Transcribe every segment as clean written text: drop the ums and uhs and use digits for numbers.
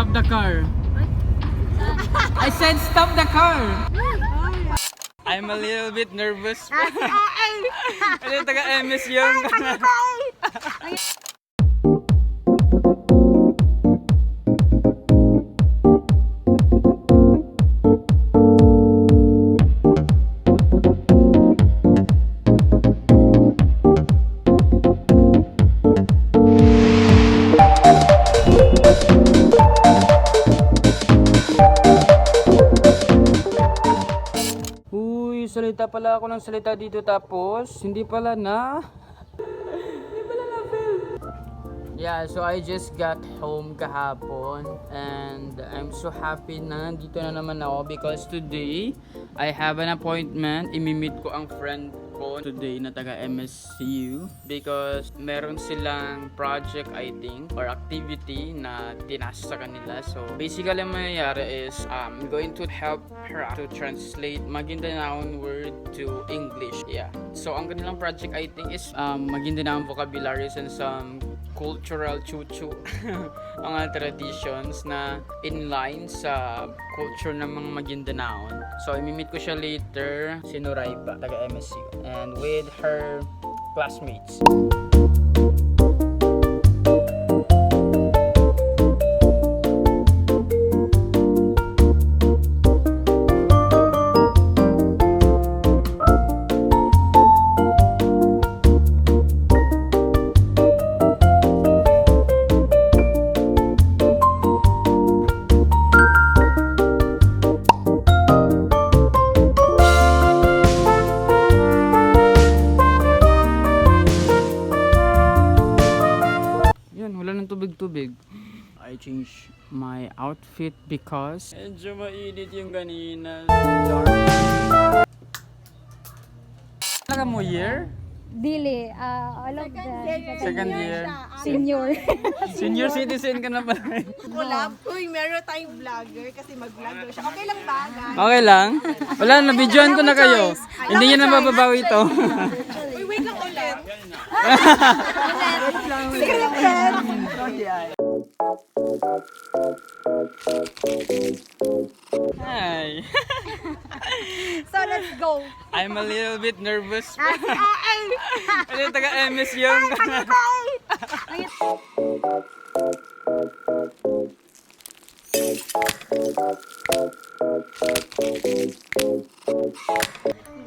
stop the car. I said stop the car. I'm a little bit nervous. Ano taga-MS yung... Salita pala ako ng salita dito tapos hindi pala na yeah, so I just got home kahapon and I'm so happy na dito na naman ako because today I have an appointment. Imi-meet ko ang friend ko today na taga MSCU because meron silang project I think or activity na tinasa sa kanila. So basically ang mangyayari is I'm going to help her to translate Maguindanaon word to English. Yeah. So ang kanilang project I think is Maguindanaon vocabularies and some cultural chuchu mga traditions na inline sa culture ng mga Maguindanaon. So imi-meet ko siya later, si Noraiba, taga MSCU, and with her classmates. Tubig. I changed my outfit because medyo mainit yung kanina. Talaga mo year? Dili, all of the Second year. senior. Senior citizen ka na pala. Collab. Uy, meron tayong vlogger kasi mag-vlog daw siya. Okay lang ba, guys? Okay lang? Wala, na-videoan ko na kayo. Hindi niya na mababawi ito. Uy, wait lang ulit. Hi. So let's go. I'm a little bit nervous. Ano taga-MS yung...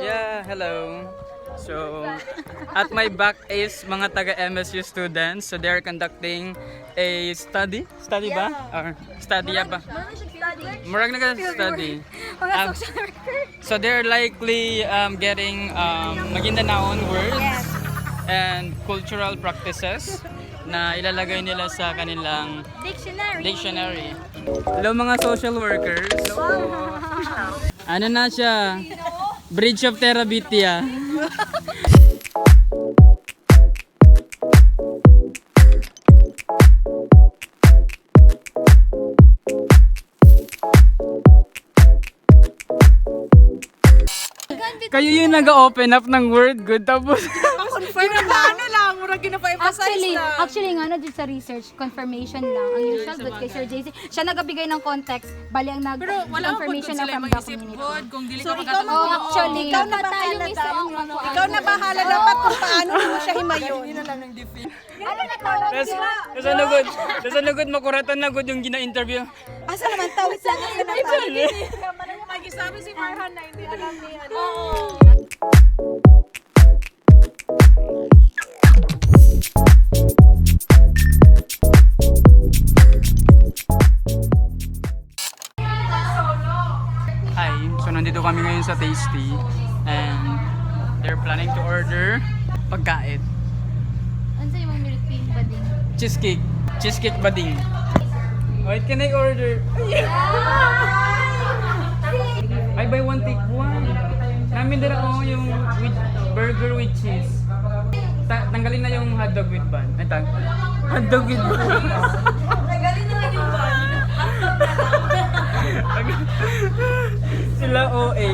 Yeah, hello. So, at my back is mga taga-MSU students. So, they're conducting a study. Study ba? Or study ba? Murag nag-study. So, they're likely getting Maguindanaon words and cultural practices na ilalagay nila sa kanilang dictionary. Hello mga social workers. Ano na siya? Bridge of Terabithia. Kayo yung nag-open up ng word good tapos Confirm na ano lang, murag gina-emphasize na. Actually nga, dito sa research, confirmation lang. Ang usual good kay Sir JC. Siya nagbigay ng context, bali ang Pero wala po confirmation sila lang from the mag-isip community. good kung dili So, ka ikaw na, actually, ikaw na bahala dapat. Ikaw na bahala dapat kung paano mo siya himayon. Tapos nagod makuratan na good yung gina-interview. Asa naman tawid sa akin na tawid. Mag-isabi si Farhan na hindi alam niya. Hi, so nandito kami ngayon sa Tasty and they're planning to order pagkain. Ano sa'yo mong milk tea bading? Cheesecake. Cheesecake bading. Wait, can I order? I buy one take one. Namin dala yung with burger with cheese. Tanggalin na yung hotdog with bun. Ay, hotdog with bun. Tanggalin na lang yung bun. Sila OA.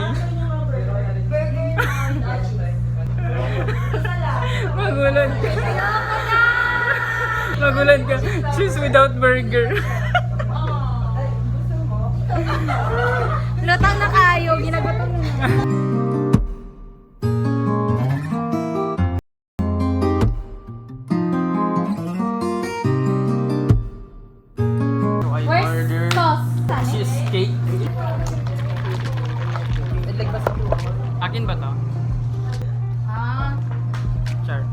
Magulan ka. Magulan ka. Cheese without burger. Lutang na kayo, ginagutom na. So I Where's ordered sauce? cheesecake. Akin ba to? Ah, Char.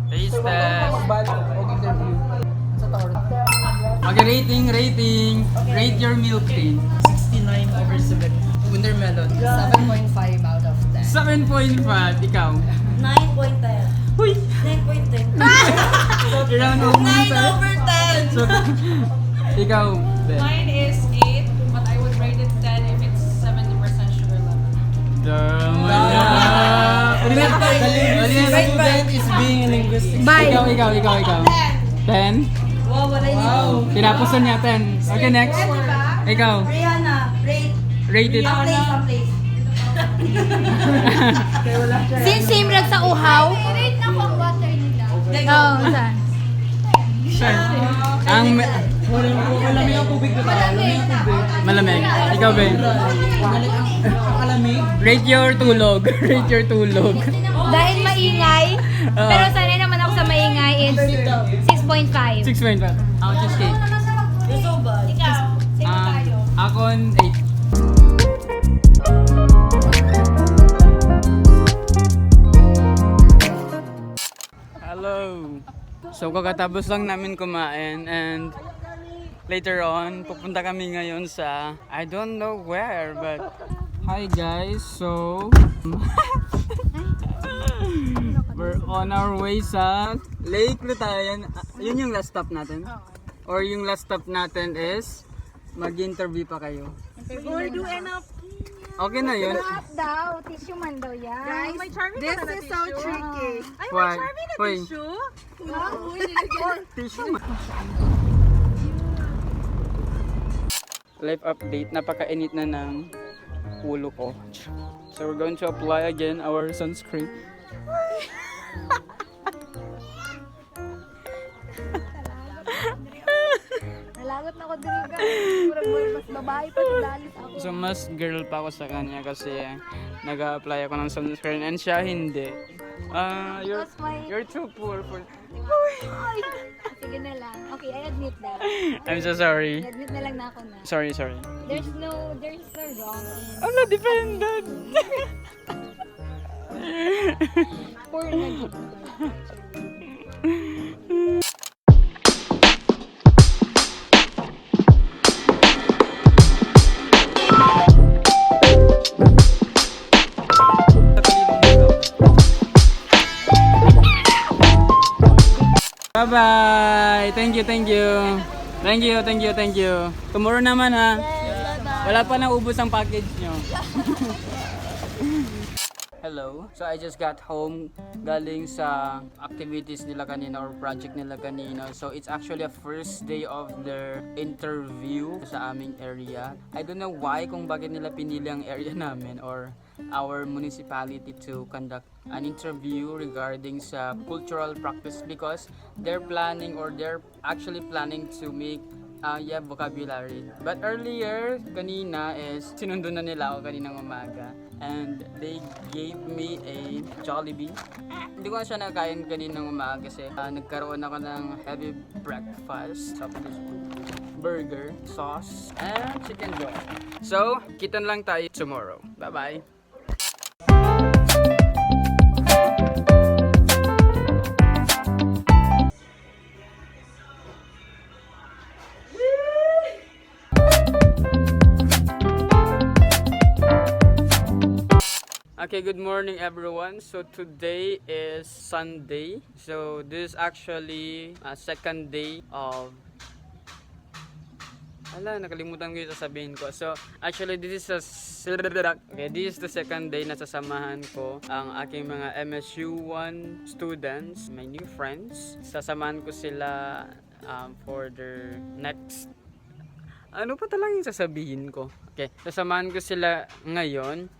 Taste test. Okay, rating. Rate your milk tea. 69/7. Winter melon, 7.5 out of 10. 7.5. Ikaw? 9.10. Uy! 9.10. Ilang over 9/10. So, ikaw, Ben. Mine is 8, but I would rate it 10 if it's 70% sugar level. The student is being a linguistic. bye. Ikaw. 10? Wow. Tinapusan niya 10. Okay, next. Ikaw. Rihanna, Rate it. place. Since same lang sa uhaw. I-rate na po ang water nila. Oo, saan? Ang Malamig ang tubig dito. malamig. Ikaw, Ben. Malamig. Rate your tulog. Rate your tulog. Dahil maingay, pero sanay naman ako sa maingay is 6.5. 6.5. Ako, cheesecake. Ikaw, same tayo. Akon, 8. Hello. So kakatapos lang namin kumain and later on pupunta kami ngayon sa I don't know where but hi guys. So we're on our way sa Lake Lutayan. Yun yung last stop natin? Or yung last stop natin is mag-interview pa kayo? Or do enough. Okay na yun. Sarap daw, tissue man daw yan. Guys, May charming this ka na is so tissue. tricky. Ay, Why? may charming na Why? tissue. Tissue man. Life update, napakainit na ng ulo ko. So we're going to apply again our sunscreen. Nalagot na ako dito guys. Mas babae pa si Dalis ako. So mas girl pa ako sa kanya kasi nag-apply ako ng sunscreen and siya hindi. You're too poor for... Ay, sige na lang. Okay, I admit that. I'm so sorry. I-admit na lang na ako na. Sorry. There's no wrong. I'm not dependent. Poor na dito. Bye-bye. Thank you. Tomorrow naman ha. Wala pa na ubos ang package nyo. Hello. So I just got home galing sa activities nila kanina or project nila kanina. So it's actually a first day of their interview sa aming area. I don't know why kung bakit nila pinili ang area namin or our municipality to conduct an interview regarding sa cultural practice because they're actually planning to make vocabulary. But earlier, kanina is sinundo na nila ako kaninang umaga and they gave me a Jollibee. Hindi ko na siya nakain kaninang umaga kasi nagkaroon ako ng heavy breakfast. Tapos burger, sauce, and chicken joy. So, kita lang tayo tomorrow. Bye-bye! Okay, good morning everyone. So today is Sunday. So this is actually second day of nakalimutan ko yung sasabihin ko. So actually this is the second day na sasamahan ko ang aking mga MSU1 students, my new friends. Sasamahan ko sila for their next ano pa talaga yung sasabihin ko. Okay, sasamahan ko sila ngayong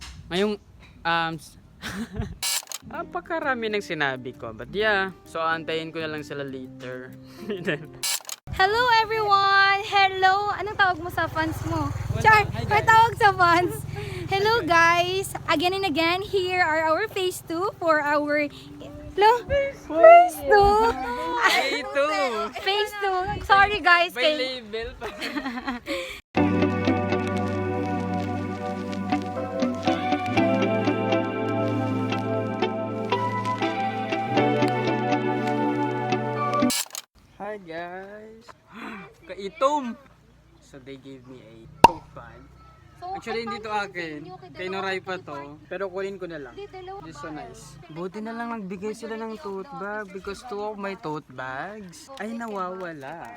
napakarami ng sinabi ko. But yeah, so antayin ko na lang sila later. Hello everyone! Hello! Anong tawag mo sa fans mo? Char! May tawag sa fans. Hello guys! Again and again, here are our phase 2 for our... Hello? Phase 2! Ito! Phase 2. Sorry guys. May label pa. Hi guys! Kaitom! So they gave me a tote bag. Actually hindi to akin. Kay Noray pa to. Pero kunin ko na lang. This is so nice. Buti na lang nagbigay sila ng tote bag because two of my tote bags ay nawawala.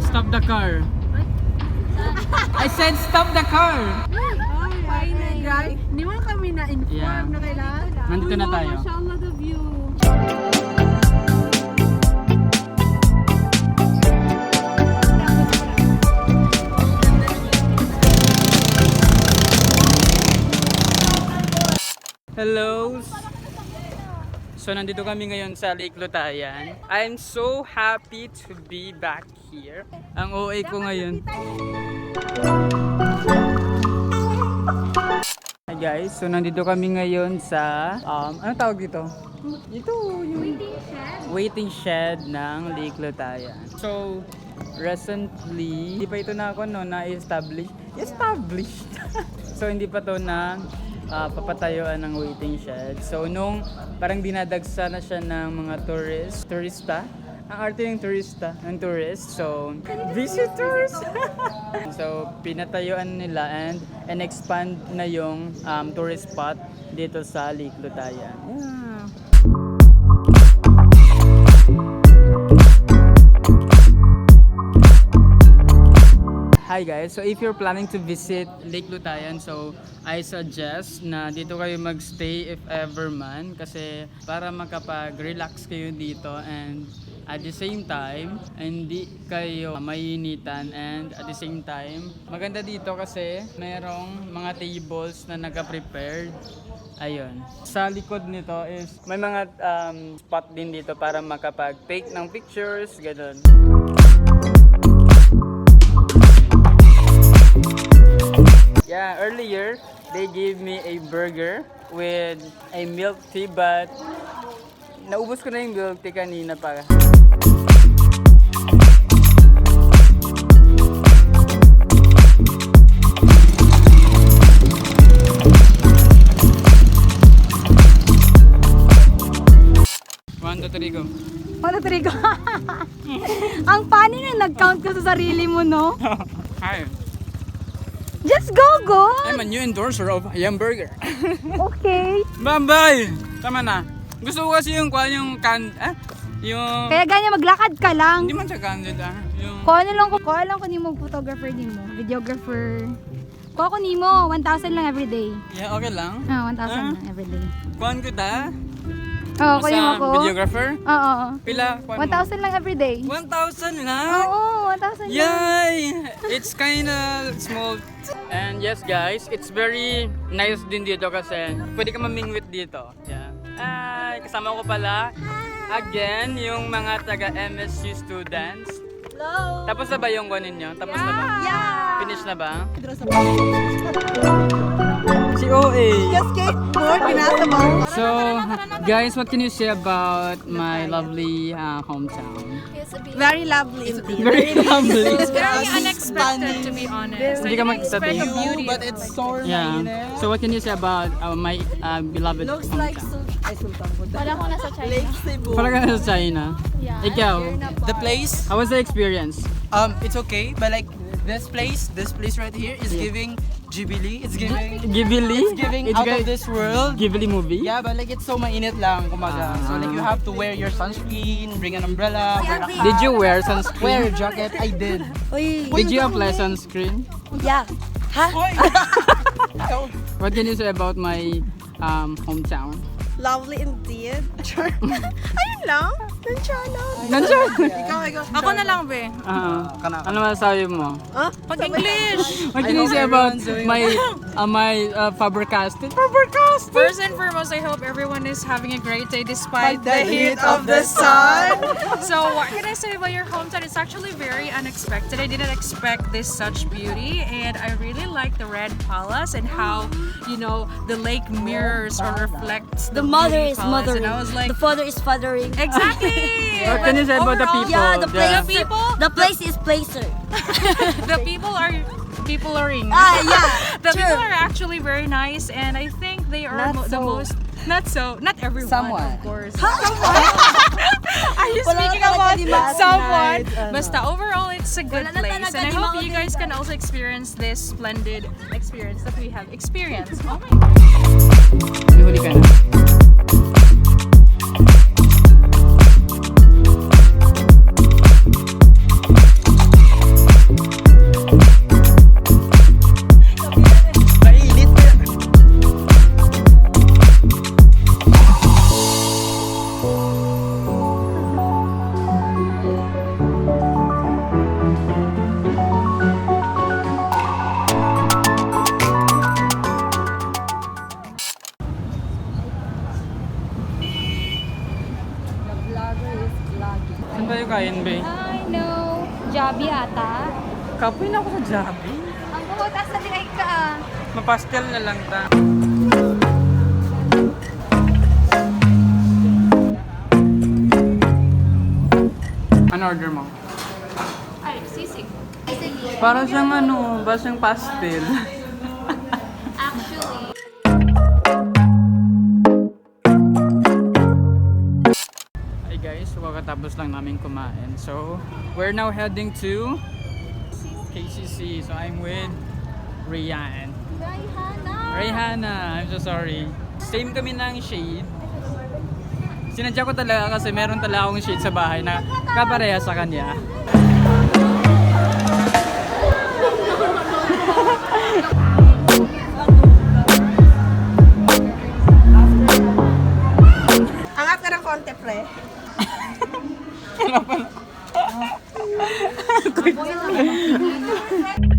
Stop the car. I said stop the car. Hindi mo kami na-inform Yeah. na kailangan. Nandito na tayo. Mashallah, the view. Hello! So nandito kami ngayon sa Lake Lutayan. I'm so happy to be back here. Ang OA ko ngayon. Hi guys, so nandito kami ngayon sa ano tawag dito? Ito yung waiting shed ng Lake Lutayan. So recently, hindi pa ito na ako na-establish. So hindi pa to na papatayuan ng waiting shed. So nung parang dinadagsa na siya ng mga turista. Ang arte ng tourist. So visitors. So pinatayuan nila and expand na yung tourist spot dito sa Lake Lutayan. Yeah. Hi guys, so if you're planning to visit Lake Lutayan, so I suggest na dito kayo magstay if ever man kasi para makapag-relax kayo dito and at the same time hindi kayo mainitan and at the same time maganda dito kasi mayroong mga tables na naka-prepared. Ayun. Sa likod nito is may mga spot din dito para makapag-take ng pictures, ganun. Yeah, earlier they gave me a burger with a milk tea but naubos ko na yung milk tea kanina pa. One, two, three, go. Ano trigo? Ang funny na nag-count ka sa sarili mo, no? Hi. Just go! I'm a new endorser of Hamburger. Okay. Bye-bye! Tama na. Gusto ko kasi yung yung... Kaya ganyan, maglakad ka lang. Hindi man siya candid Yung... Kuha lang ko ni mo, photographer din mo, videographer. Kuha ko ni mo, 1,000 lang everyday. Yeah, okay lang. 1,000 lang everyday. Kuhan ko ta? Oo, kunin mo ko. Videographer? Oo. Pila? 1,000 lang everyday. 1,000 lang? Oo, 1,000 lang. Yay! It's kinda small. And yes guys, it's very nice din dito kasi pwede ka mamingwit dito. Yeah. Ay, kasama ko pala again yung mga taga MSU students. Hello! Tapos na ba yung kunin nyo? Tapos na ba? Yeah! Finish na ba? Si OA. Skateboard, pinasa mo. So, guys, what can you say about my lovely hometown? Very lovely indeed. Very lovely. Very unexpected, to be honest. Hindi ka mag-sabi. Beauty. But it's so Yeah. So, what can you say about my beloved hometown? Wala ko nasa China. Lake Cebu. Parang ka na sa China. Ikaw, the place. how was the experience? It's okay, but like this place right here is giving Ghibli. It's giving. Ghibli? It's giving out of this world. Ghibli movie? Yeah, but like it's so mainit lang, kumaga. So like you have to wear your sunscreen, bring an umbrella, wear a Did you wear sunscreen? wear a jacket. I did. Did you apply sunscreen? Yeah. What can you say about my hometown? Lovely indeed. Ayun lang. Nandiyan. Nandiyan! Ako na lang, be. Ano masasabi mo? Huh? Pag-English! What can you say about my Am I Faber-Castell? Faber-Castell! First and foremost, I hope everyone is having a great day despite The heat of the sun. So what can I say about your hometown? It's actually very unexpected. I didn't expect this such beauty, and I really like the Red Palace and how, you know, the lake mirrors or reflects The mother beauty is palace. mothering. And I was like, The father is fathering. exactly. What can you say about the Overall, people? Yeah, the place. The people? The place is placer. The people are peoplering. Yeah. The true. people are actually very nice, and I think they are the most. Not everyone, of course. Are you speaking about someone? Basta overall, it's a good Wala na place, talaga, and I di hope you maganda. guys can also experience this splendid experience that we have experienced. Oh my May huli ka na. Mainit na. Saan tayo kain, Bay? I know. Jabi ata. Kapoy na ako sa Jabi. Ang pumunta sa direct ka. Mapastel na lang ta. Ano order mo? Ay, sisig. Para siyang ano, ba siyang pastel. Actually. Hi guys, so kakatapos lang namin kumain. So, we're now heading to KCC. So, I'm with Rian. Rayhana, I'm so sorry. Same kami ng shade. Sinadya ko talaga kasi meron talaga akong shade sa bahay na kapareha sa kanya. Angat ka ng konti, pre. Kailangan